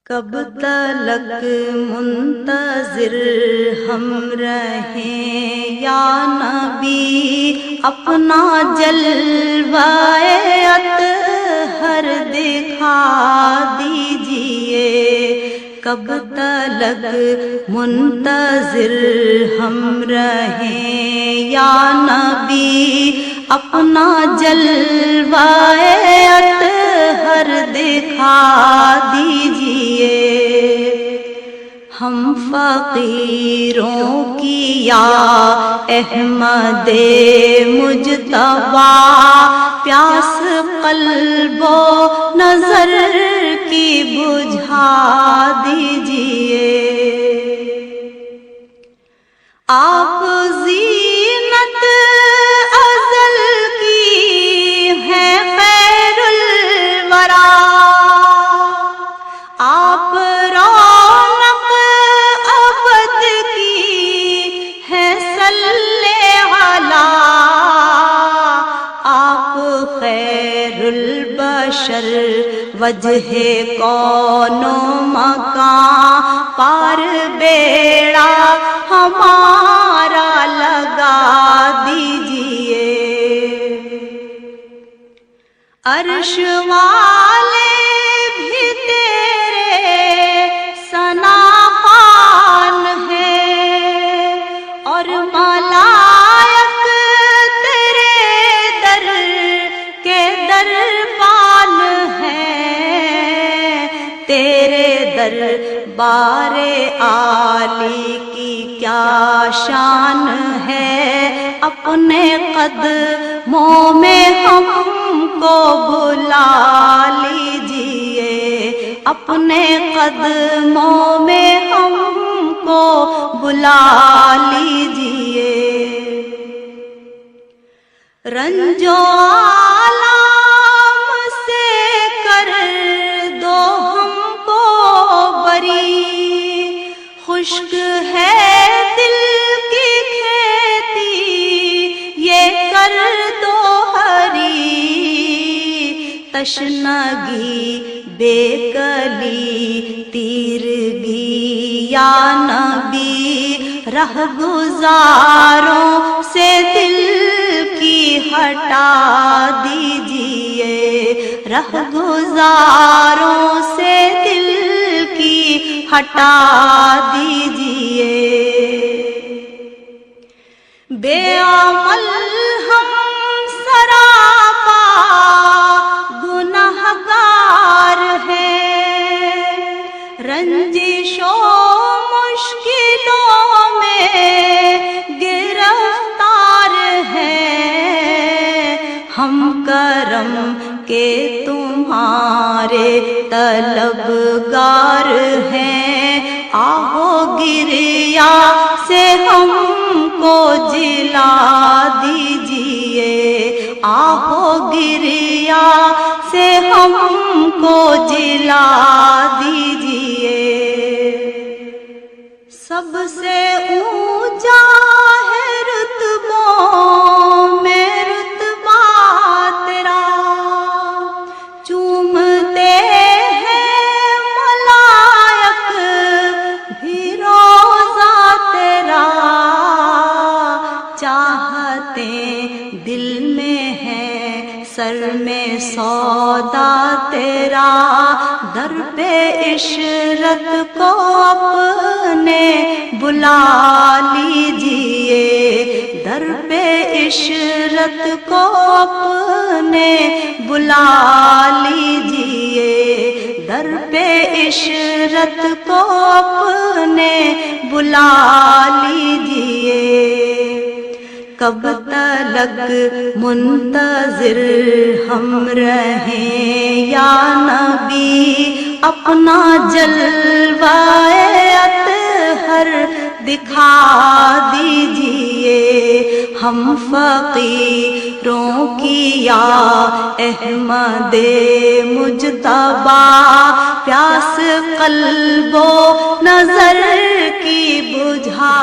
کب تلک منتظر ہم رہیں یا نبی، اپنا جلوہ اطہر دکھا دیجئے۔ کب تلک منتظر ہم رہیں یا نبی، اپنا جلوہ اطہر دکھا دیجئے۔ ہم فقیروں کی یا احمد مجتبیٰ پیاس قلب و نظر کی بجھا دیجئے۔ آپ زینت ازل کی ہیں خیر الورا، آپ رونق ابد کی ہیں صلی علی، آپ خیر البشر وجہ کون و مکان، پار بیڑا ہمارا لگا دیجئے۔ عرش والے بھی تیرے ثنا خوان ہیں، اور ملائک تیرے در کے دربان ہیں۔ تیرے دربار عالی کی کیا شان ہے، اپنے قدموں میں ہم کو بلا لیجئے، اپنے قدموں میں ہم کو بلا لیجئے۔ رنج و آلام سے کر دو ہم کو بری، خشک ہے دل کی کھیتی یہ کر دو ہری، تشنگی بے کلی تیرگی یا نبی، رہ گزاروں سے دل کی ہٹا دیجئے، رہ گزاروں سے دل کی ہٹا دیجئے۔ بے عمل ہم سراپا گنہگار ہیں، رنجش و مشکلوں میں گرفتار ہیں۔ ہم کرم کے تمہارے طلبگار ہیں، آہو گریا سے ہم کو جلا دیجئے، آہو گریا سے ہم کو جلا دیجئے۔ سب سے اونچا ہے رتبوں میں رتبہ تیرا، چومتے ہیں ملائک بھی روضہ تیرا، چاہتے دل میں ہے سر میں سودا تیرا، در پہ عشرت کو اپنے بلا لیجئے، در پہ عشرت کو اپنے بلا لیجئے، در پہ عشرت کو اپنے بلا لیجئے۔ کب تلک منتظر ہم رہیں یا نبی، اپنا جلوہ اطہر دکھا دیجئے۔ ہم فقیروں کی یا احمد مجتبیٰ پیاس قلب و نظر کی بجھا